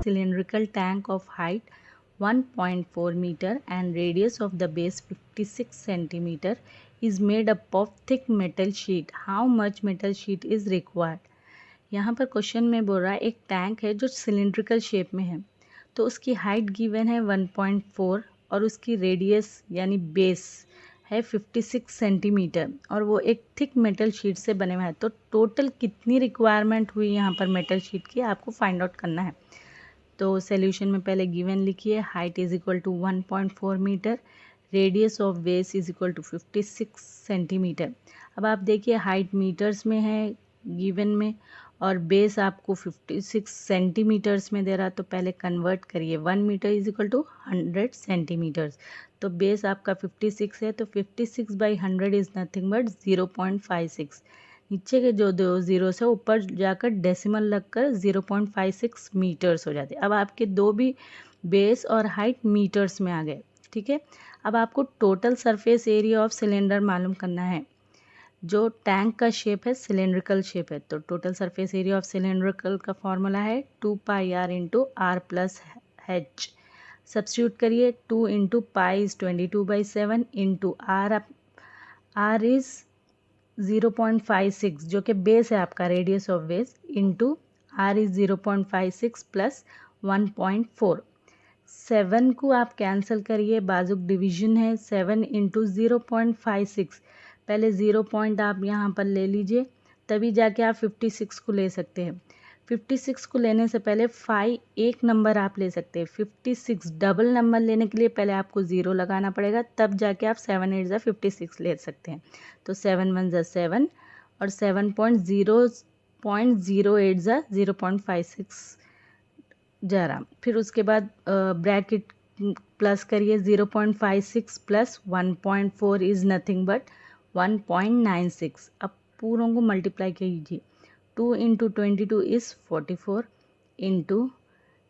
cylindrical tank of height 1.4 meter and radius of the base 56 centimeter is made up of thick metal sheet. How much metal sheet is required? यहाँ पर question में बोल रहा है एक tank है जो सिलिंड्रिकल शेप में है, तो उसकी हाइट गिवन है 1.4 और उसकी रेडियस यानी बेस है 56 सेंटीमीटर और वो एक थिक मेटल शीट से बने हुए हैं। तो टोटल कितनी रिक्वायरमेंट हुई यहाँ पर मेटल शीट की आपको फाइंड आउट करना है। तो सॉल्यूशन में पहले गिवन लिखिए, height is equal to 1.4 metre, radius of base is equal to 56 centimetre. अब आप देखिए हाइट मीटर्स में है गिवन में और बेस आपको 56 सेंटीमीटर्स में दे रहा, तो पहले कन्वर्ट करिए। 1 metre is equal to 100 centimetres. तो बेस आपका 56 है, तो 56 बाई 100 इज़ नथिंग बट 0.56। नीचे के जो दो जीरो से ऊपर जाकर डेसिमल लगकर 0.56 मीटर्स हो जाते। अब आपके दो भी बेस और हाइट मीटर्स में आ गए, ठीक है। अब आपको total surface area of cylinder मालूम करना है। जो टैंक का शेप है सिलेंड्रिकल शेप है, तो total surface area of cylindrical का फॉर्मूला है 2 pi R into R plus H. Substitute करिए, 2 into pi is 22/7 into R is 0.56 जो कि बेस है आपका, radius of base, into R is 0.56 plus 1.4। 7 को आप कैंसिल करिए, बाजुक डिवीजन है 7 इंटू 0.56। पहले 0 पॉइंट आप यहाँ पर ले लीजिए, तभी जाके आप 56 को ले सकते हैं। 56 को लेने से पहले 5 एक नंबर आप ले सकते हैं। 56 डबल नंबर लेने के लिए पहले आपको 0 लगाना पड़ेगा, तब जाके आप 7 8 56 ले सकते हैं। तो 7 1 7 और 7.0.08 0.56 जा रहा। फिर उसके बाद ब्रैकेट प्लस करिए, 0.56 प्लस 1.4 इज नथिंग बट 1.96। अब पूरों को मल्टीप्लाई कीजिए, 2 into 22 is 44 into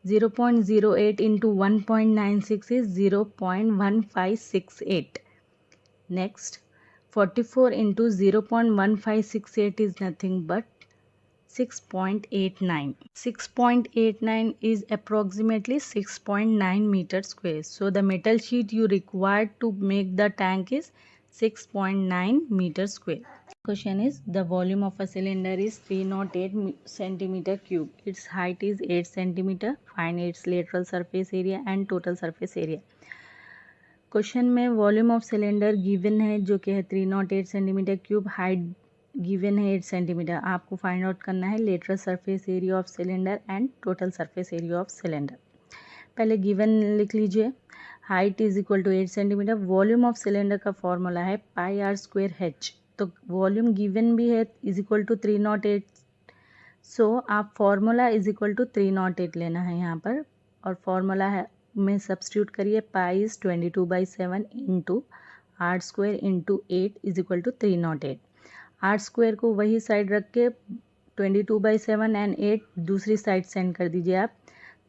0.08 into 1.96 is 0.1568। Next 44 into 0.1568 is nothing but 6.89. 6.89 is approximately 6.9 meter square. So the metal sheet you required to make the tank is 6.9 meter square. Question is, the volume of a cylinder is 308 centimeter cube. Its height is 8 centimeter. Find its lateral surface area and total surface area. Question में volume of cylinder given है जो कि है 308 centimetre cube, height given है 8 centimetre. आपको find out करना है lateral surface area of cylinder and total surface area of cylinder. पहले गिवन लिख लीजिए, height is equal to 8 centimetre. Volume of cylinder का फॉर्मूला है पाई आर स्क्वायर एच, तो वॉल्यूम गिवन भी है इज इक्वल टू 308। सो आप फॉर्मूला इज इक्वल टू 308 लेना है यहाँ पर, और फॉर्मूला है में सब्स्टिट्यूट करिए, pi is 22/7 into R square into 8 is equal to 308। R square को वही साइड रख के 22/7 एंड 8 दूसरी साइड सेंड कर दीजिए आप,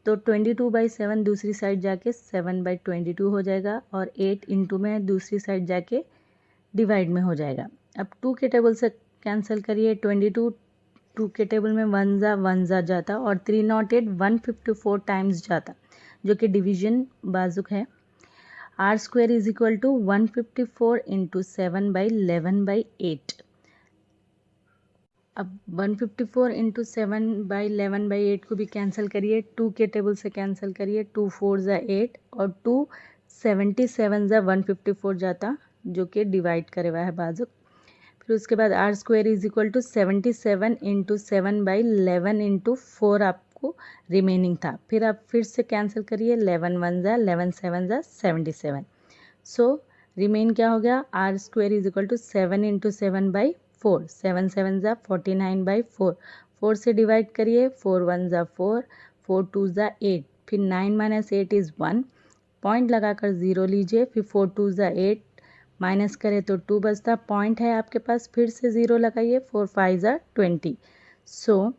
तो 22/7 दूसरी साइड जाके 7/22 हो जाएगा और 8 इंटू में दूसरी साइड जाके डिवाइड में हो जाएगा। अब 2 के टेबल से कैंसिल करिए, 22 2 के टेबल में 1 जा जाता और 308 154 टाइम्स जाता, जो कि डिवीजन बाजुक है। R square is equal to 154 into 7/11/8। अब 154 इंटू 7/11/8 को भी कैंसिल करिए, 2 के टेबल से कैंसिल करिए, 2 4 ज़ा 8 और 2 77 ज़ा 154 जाता, जो कि डिवाइड करे हुआ है बाजुक। फिर उसके बाद R square is equal to 77 into 7/11 into 4 आपको रिमेनिंग था। फिर आप फिर से कैंसिल करिए, 11 1 ज़ा 11 7 ज़ा 77। सो रिमेन क्या हो गया, R square is equal to 7 into 7/4, 7 7 ज़ा 49/4, 4 से डिवाइड करिए, 4 1 ज़ा 4, 4 2 ज़ा 8, फिर 9 माइनस 8 इज़ 1, पॉइंट लगाकर 0 लीजिए, फिर 4 2 ज़ा 8 माइनस करें तो 2 बचता, पॉइंट है आपके पास, फिर से 0 लगाइए, 4 5 ज़ा 20। सो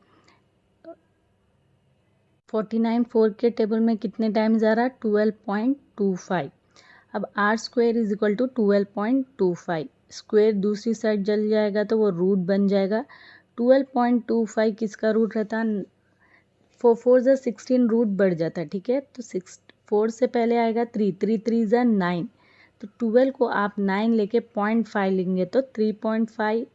49 4 के टेबल में कितने टाइम्स आ रहा, 12.25। अब R square is equal to 12.25, square दूसरी साइड जल जाएगा तो वो रूट बन जाएगा। 12.25 किसका रूट रहता, 4 ज़ा 16 रूट बढ़ जाता है, ठीक है। तो 4 से पहले आएगा 3, 3 ज़ा 9, तो 12 को आप 9 लेके 0.5 लेंगे तो 3.5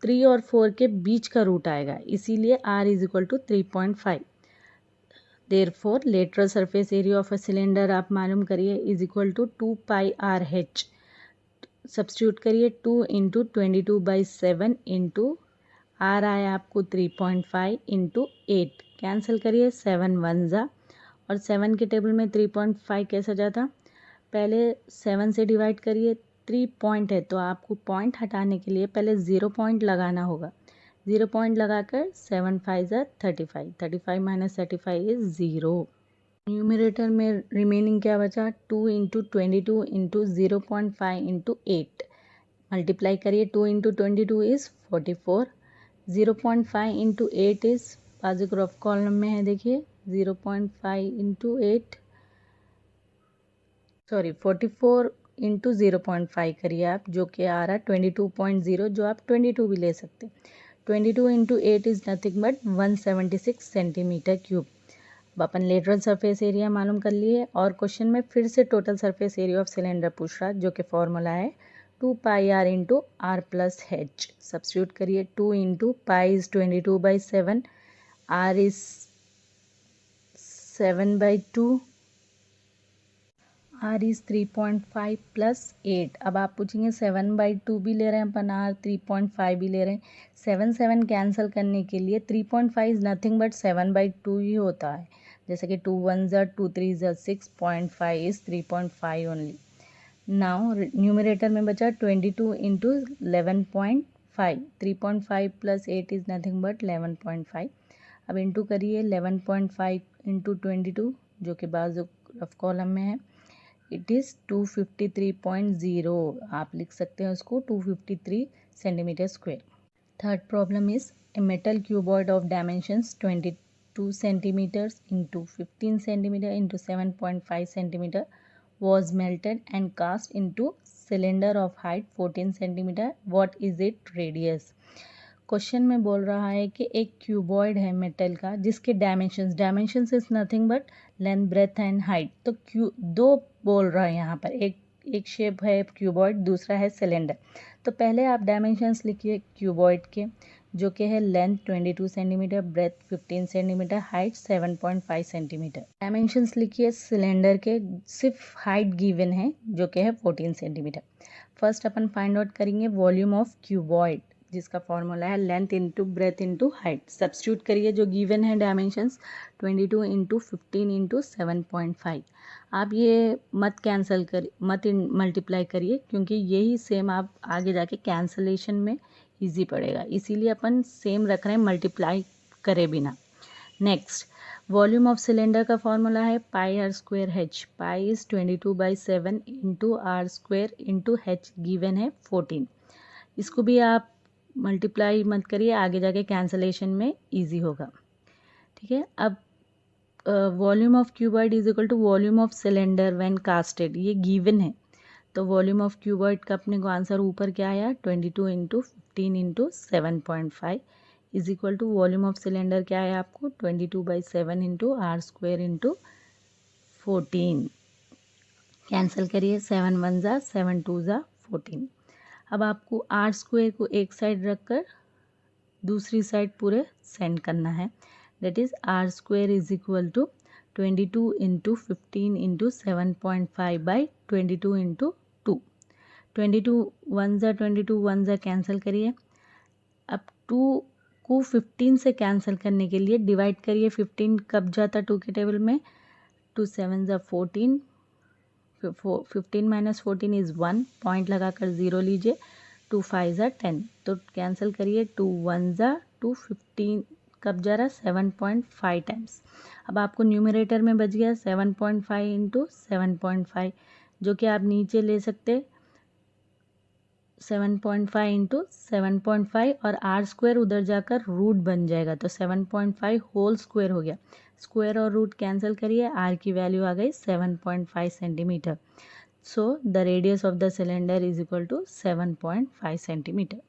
3 और 4 के बीच का रूट आएगा, इसीलिए r is equal to 3.5। Therefore lateral surface area of a cylinder आप मालूम करिए is equal to 2 pi R H. Substitute करिए 2 इंटू 22/7 इंटू आर आया आपको 3.5 इंटू 8, कैंसिल करिए 7 1 ज़ा, और 7 के टेबल में 3.5 कैसा जाता, पहले 7 से डिवाइड करिए, 3 पॉइंट है तो आपको पॉइंट हटाने के लिए पहले 0 पॉइंट लगाना होगा। 0 पॉइंट लगाकर 7 5 ज़ा 35, 35 माइनस 35 इज 0। न्यूमरेटर में रिमेनिंग क्या बचा, 2 इंटू 22 इंटू 0.5 इंटू 8, मल्टीप्लाई करिए 2 इंटू 22 इज 44, 0.5 इंटू 8 इज बाजू ग्राफ कॉलम में है, देखिए 0.5 इंटू 8 सॉरी 44 इंटू 0.5 करिए आप, जो कि आ रहा 22.0, जो आप 22 भी ले सकते। 22 into 8 is nothing but 176 centimetre cube. अब अपन लेटरल सरफेस एरिया मालूम कर लिए, और क्वेश्चन में फिर से total surface area of cylinder पूछ रहा, जो कि फॉर्मूला है 2 pi R into R plus H. Substitute करिए, 2 into pi is 22/7, R is 7/2, R is 3.5 plus 8। अब आप पूछेंगे 7/2 भी ले रहे हैं अपन, आर 3.5 भी ले रहे हैं, 7 7 कैंसिल करने के लिए 3.5 इज नथिंग बट 7/2 ही होता है, जैसे कि 2 1 ज़ा 2 3 ज़ा 6.5 इज 3.5 ओनली। नाउ न्यूमरेटर में बचा 22 into 11.5, 3.5 plus 8 is nothing but 11.5। अब इंटू करिए 11.5 इंटू 22, जो कि बाजू ऑफ कॉलम में है, इट इज़ 253.0, आप लिख सकते हैं उसको 253 centimetre square. Third problem is a metal cuboid of dimensions 22 centimetres into 15 centimetre into 7.5 centimetre was melted and cast into cylinder of height 14 centimeter. What is its radius? Question में बोल रहा है कि एक क्यूबॉइड है मेटल का, जिसके dimensions is nothing but length breadth and height. तो दो बोल रहा है यहाँ पर, एक शेप है क्यूबॉइड, दूसरा है सिलेंडर। तो पहले आप डायमेंशंस लिखिए क्यूबॉइड के, जो कि है length 22 centimetre, breadth 15 centimetre, height 7.5 centimetre. Dimensions लिखिए सिलेंडर के, सिर्फ हाइट गिवन है जो कि है 14 सेंटीमीटर। फर्स्ट अपन फाइंड आउट करेंगे वॉल्यूम ऑफ क्यूबॉइड, जिसका फॉर्मूला है length into breadth into height. Substitute करिए जो गिवन है डायमेंशंस, 22 इंटू 15 इंटू 7.5। आप ये मत मल्टीप्लाई करिए, क्योंकि यही सेम आप आगे जाके कैंसलेशन में इजी पड़ेगा, इसीलिए अपन सेम रख रहे हैं मल्टीप्लाई करे बिना। नेक्स्ट, वॉल्यूम ऑफ सिलेंडर का फॉर्मूला है pi R square H. Pi is 22/7 into R square into H given है 14। इसको भी आप मल्टीप्लाई मत करिए, आगे जाके कैंसलेशन में इजी होगा, ठीक है। अब volume of cuboid is equal to volume of cylinder when casted, ये गिवन है। तो वॉल्यूम ऑफ क्यूबॉइड का अपने को आंसर ऊपर क्या आया, 22 into 15 into 7.5 is equal to volume of cylinder क्या है आपको 22/7 into R square into 14। Cancel करिए, 7 1 ज़ा 7 2 ज़ा 14। अब आपको आर स्क्वेयर को एक साइड रखकर दूसरी साइड पूरे सेंड करना है, that is R square is equal to 22 into 15 into 7.5 by 22 into 2। 22 1 ज़ा 22 1 ज़ा कैंसिल करिए। अब 2 को 15 से कैंसिल करने के लिए डिवाइड करिए, 15 कब जाता 2 के टेबल में, 2 7 ज़ा 14, 15 माइनस 14 इज़ 1, पॉइंट लगाकर 0 लीजिए, 2 5 ज़ा 10, तो कैंसिल करिए, 2 1 ज़ा 2, 15 कब जा रहा 7.5 टाइम्स। अब आपको न्यूमरेटर में बच गया 7.5 इंटू 7.5, जो कि आप नीचे ले सकते 7.5 इंटू 7.5, और आर स्क्वायर उधर जाकर रूट बन जाएगा, तो 7.5 होल स्क्वायर हो गया। स्क्वायर और रूट कैंसिल करिए, आर की वैल्यू आ गई 7.5 centimetre. So the radius of the cylinder is equal to 7.5 centimetre.